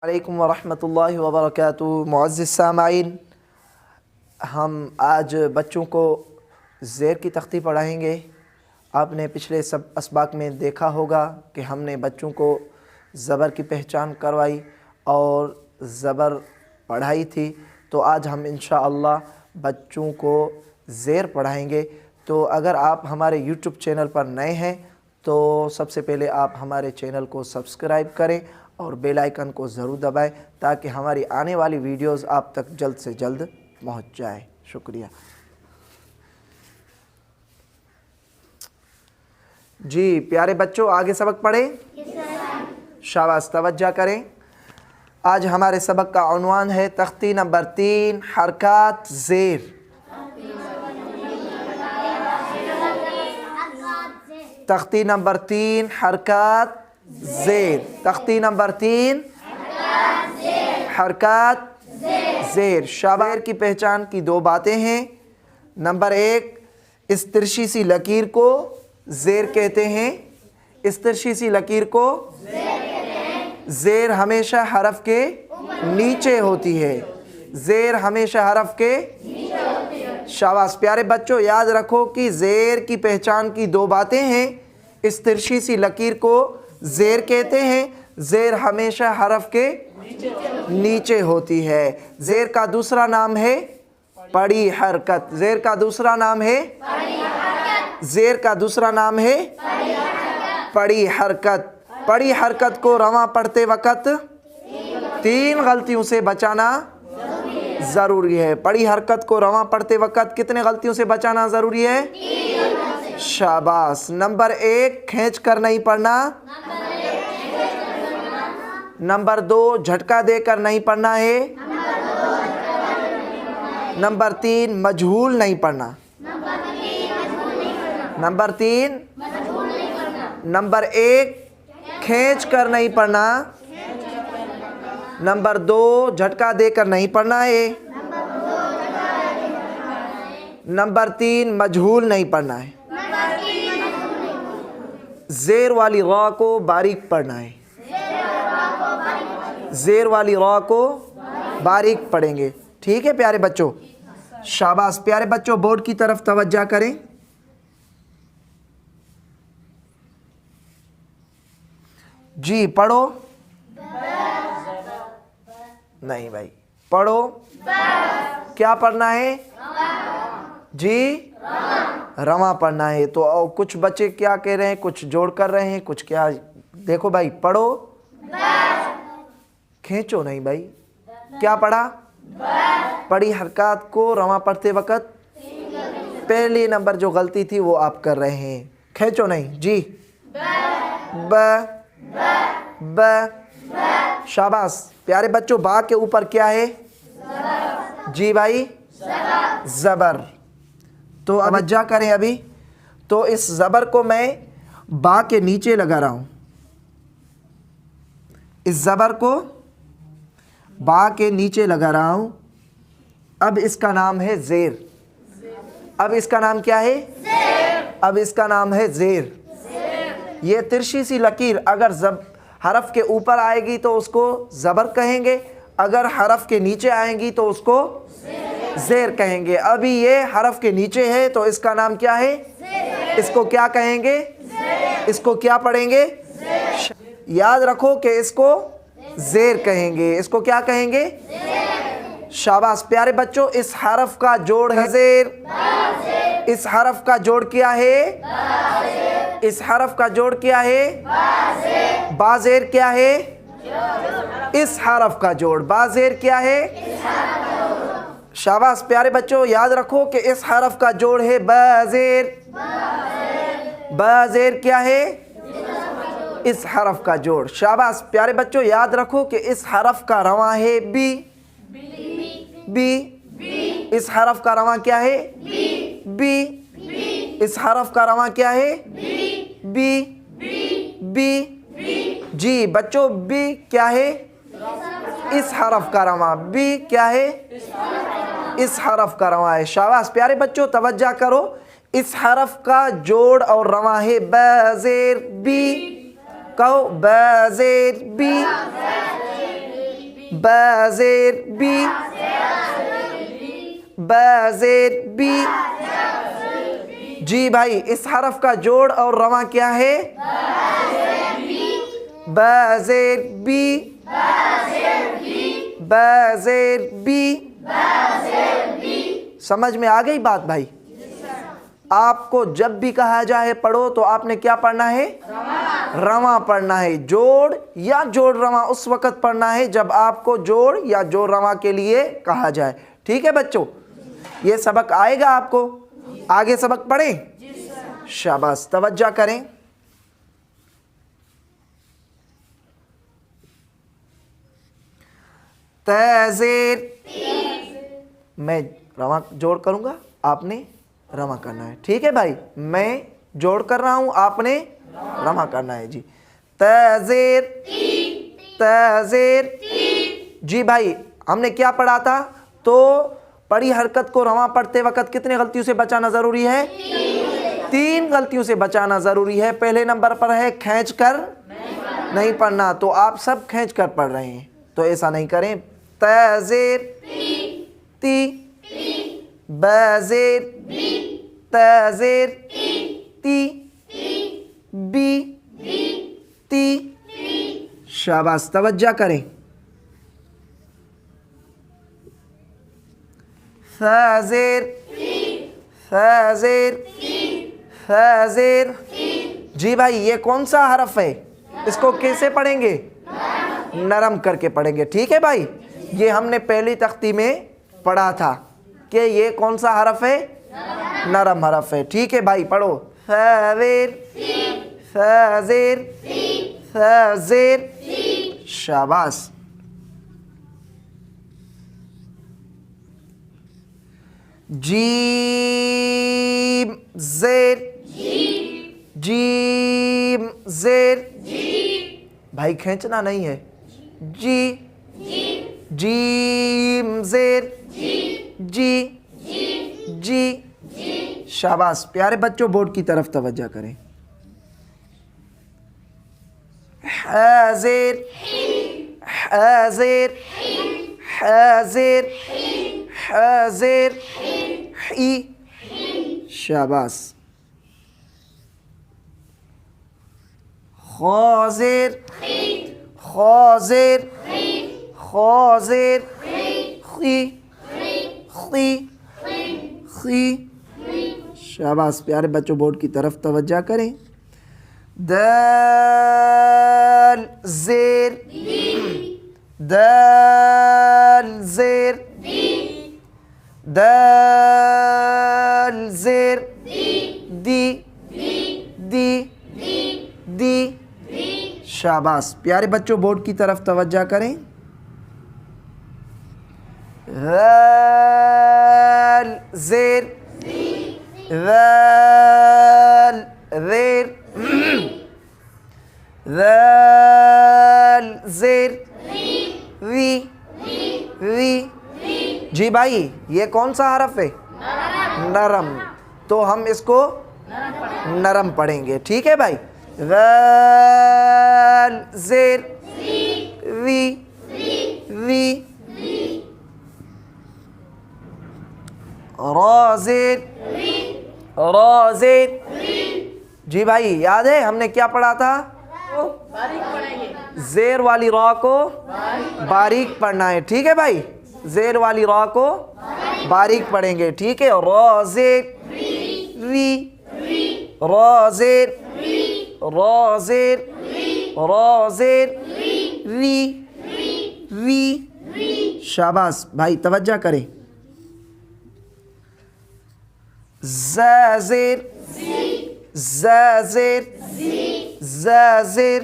अलैकुम वरहमतुल्लाहि वबरकातुहू। मुअज़्ज़िज़ सामाईन, हम आज बच्चों को ज़ेर की तख्ती पढ़ाएंगे। आपने पिछले सब असबाक में देखा होगा कि हमने बच्चों को ज़बर की पहचान करवाई और ज़बर पढ़ाई थी। तो आज हम इंशाअल्लाह बच्चों को ज़ेर पढ़ाएंगे। तो अगर आप हमारे यूट्यूब चैनल पर नए हैं तो सबसे पहले आप हमारे चैनल को सब्सक्राइब करें और बेल आइकन को ज़रूर दबाएं ताकि हमारी आने वाली वीडियोस आप तक जल्द से जल्द पहुंच जाए। शुक्रिया जी। प्यारे बच्चों, आगे सबक पढ़ें। शाबाश, तवज्जो करें। आज हमारे सबक का उन्वान है तख्ती नंबर 3, हरकत ज़ेर। तख्ती नंबर 3, हरकत ज़ेर। तख्ती नंबर 3, हरकत ज़ेर। शाबाश की पहचान की दो बातें हैं। नंबर 1, इस तिरछी सी लकीर को ज़ेर कहते हैं। इस तिरछी सी लकीर को ज़ेर हमेशा हरफ के नीचे होती है। ज़ेर हमेशा हरफ के शाबाश। प्यारे बच्चों, याद रखो कि ज़ेर की पहचान की दो बातें हैं। इस तिरछी सी लकीर को ज़ेर कहते हैं। ज़ेर हमेशा हरफ के नीचे होती है। ज़ेर का दूसरा नाम है पड़ी हरकत। ज़ेर का दूसरा नाम है ज़ेर का दूसरा नाम है पड़ी हरकत। पड़ी हरकत को रवां पढ़ते वक़्त 3 गलतियों से बचाना ज़रूरी है। पड़ी हरकत को रवां पढ़ते वक़्त कितने गलतियों से बचाना ज़रूरी है? शाबाश। नंबर 1, खींच कर नहीं पढ़ना। नंबर 2, झटका देकर नहीं पढ़ना है। नंबर 3, मजहूल नहीं पढ़ना। नंबर 3, नंबर 1, खींच कर नहीं पढ़ना। नंबर 2, झटका देकर नहीं पढ़ना है। नंबर 3, मजहूल नहीं पढ़ना है। ज़ेर वाली रा को बारीक पढ़ना है। ज़ेर वाली रा को बारीक पढ़ेंगे। ठीक है प्यारे बच्चों? शाबाश। प्यारे बच्चों, बोर्ड की तरफ तवज्जो करें। जी पढ़ो। नहीं भाई, पढ़ो। क्या पढ़ना है जी? रवां पढ़ना है। तो कुछ बच्चे क्या कह रहे हैं, कुछ जोड़ कर रहे हैं, कुछ क्या। देखो भाई, पढ़ो। खींचो नहीं भाई। क्या पढ़ा? पढ़ी हरकत को रवां पढ़ते वक़्त पहली नंबर जो गलती थी वो आप कर रहे हैं। खींचो नहीं जी। ब शाबाश। प्यारे बच्चों, बा के ऊपर क्या है जी भाई? ज़बर। तो तवज्जो करें अभी। तो इस ज़बर को मैं बा के नीचे लगा रहा हूँ। इस ज़बर को बा के नीचे लगा रहा हूँ। अब इसका नाम है ज़ेर। अब इसका नाम क्या है? अब इसका नाम है ज़ेर। ये तिरछी सी लकीर अगर हरफ के ऊपर आएगी तो उसको ज़बर कहेंगे। अगर हरफ के नीचे आएंगी तो उसको ज़ेर कहेंगे। अभी ये हरफ के नीचे है तो इसका नाम क्या है? इसको क्या कहेंगे? इसको क्या पढ़ेंगे? याद रखो कि इसको ज़ेर कहेंगे। इसको क्या कहेंगे? शाबाश। प्यारे बच्चों, इस हरफ का जोड़ है ज़ेर। इस हरफ का जोड़ क्या है? इस हरफ का जोड़ क्या है? बाज़ेर क्या है? इस हरफ का जोड़ बाज़ेर क्या है? शाबाश। प्यारे बच्चों, याद रखो कि इस हरफ का जोड़ है बाज़ेर। बाज़ेर क्या है? इस हरफ का जोड़। शाबाश। प्यारे बच्चों, याद रखो कि इस हरफ का रवां है बी। बी। इस हरफ का रवां क्या है? बी। इस हरफ का रवां क्या है? बी। बी। जी बच्चों, बी क्या है? इस हरफ का रवां। बी क्या है? इस हरफ का रवां है। शाबाश। प्यारे बच्चों, तवज्जो करो। इस हरफ का जोड़ और रवां है बाज़ेर बी। कहो बाज़ेर बी। با زیر بی با زیر بی جی بھائی اس حرف کا جوڑ اور رواں کیا ہے با زیر بی با زیر بی سمجھ میں آ گئی بات بھائی آپ کو جب بھی کہا جائے پڑھو تو آپ نے کیا پڑھنا ہے رواں پڑھنا ہے جوڑ یا جوڑ رواں اس وقت پڑھنا ہے جب آپ کو جوڑ یا جوڑ رواں کے لیے کہا جائے ٹھیک ہے بچوں یہ سبق آئے گا آپ کو آگے سبق پڑھیں شاباش توجہ کریں تزیر میں رواں جوڑ کروں گا آپ نے رواں کرنا ہے ٹھیک ہے بھائی میں جوڑ کر رہا ہوں آپ نے رواں کرنا ہے جی تزیر تزیر جی بھائی ہم نے کیا پڑھا تھا تو پڑھی حرکت کو رواں پڑھتے وقت کتنے غلطیوں سے بچانا ضروری ہے 3 غلطیوں سے بچانا ضروری ہے پہلے نمبر پر ہے کھینچ کر نہیں پڑھنا تو آپ سب کھینچ کر پڑھ رہے ہیں تو ایسا نہیں کریں تزیر تی بازیر تزیر تی بی تی شاباش توجہ کریں فازیر فازیر فازیر جی بھائی یہ کون سا حرف ہے اس کو کیسے پڑھیں گے نرم کر کے پڑھیں گے ٹھیک ہے بھائی یہ ہم نے پہلی تختی میں پڑھا تھا کہ یہ کون سا حرف ہے نرم حرف ہے ٹھیک ہے بھائی پڑھو فازیر فازیر فازیر شاباش جیم زیر جیم زیر بھائی کھینچنا نہیں ہے جی جیم زیر جی جی شاباش پیارے بچوں بورڈ کی طرف توجہ کریں حاضر حاضر حاضر حاضر حی شاباش خاضر خاضر خاضر خی خی خی شاباش پیارے بچوں بورڈ کی طرف توجہ کریں دال زیر دال زیر دال زیر دی دی دی شاباش پیارے بچوں بورڈ کی طرف توجہ کریں ذال زیر ذال زیر ذال زیر وی وی جی بھائی یہ کون سا حرف ہے نرم تو ہم اس کو نرم پڑھیں گے ٹھیک ہے بھائی ذال زیر وی وی را زیر را زیر جی بھائی یاد ہے ہم نے کیا پڑھا تھا زیر والی را کو باریک پڑھنا ہے ٹھیک ہے بھائی زیر والی را کو باریک پڑھیں گے ٹھیک ہے را زیر ری را زیر را زیر را زیر ری ری شاباش بھائی توجہ کریں زازیر زازیر زازیر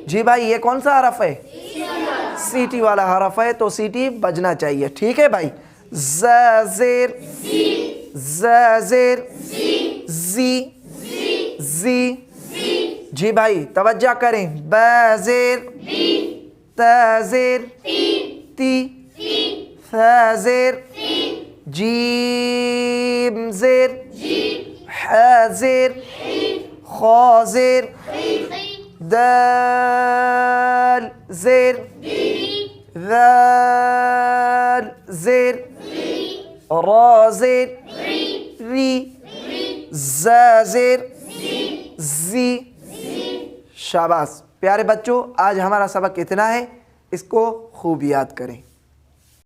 جی بھائی یہ کون سا حرف ہے سیٹی والا حرف ہے تو سیٹی بجنا چاہیے ٹھیک ہے بھائی زازیر زازیر زی زی جی بھائی توجہ کریں بازیر تازیر تی فازیر جیم زیر حاضر خاضر دال زیر ذال زیر، را زیر، ری، زا زیر، زی۔ شاباش پیارے بچوں، آج ہمارا سبق اتنا ہے، اس کو خوب یاد کریں۔